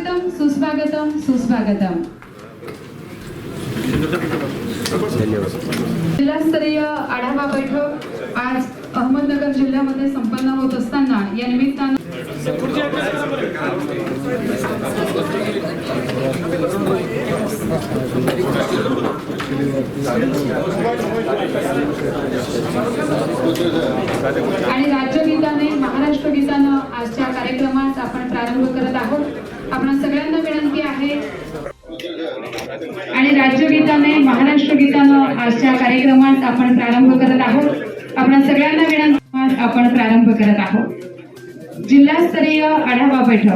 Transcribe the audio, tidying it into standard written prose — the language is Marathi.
स्वागतम सुस्वागतम सुस्वागतम। जिल्हास्तरीय आढावा बैठक आज अहमदनगर जिल्ह्यामध्ये संपन्न होत असताना या निमित्तानं आणि राज्यगीताने महाराष्ट्र गीतानं आजच्या कार्यक्रमास आपण प्रारंभ करत आहोत। आपणा सगळ्यांना विनंती आहे आणि राज्यगीताने महाराष्ट्र गीतानं आजच्या कार्यक्रमास आपण प्रारंभ करत आहोत। आपणा सगळ्यांना विनंती आपण प्रारंभ करत आहोत। जिल्हास्तरीय आढावा बैठक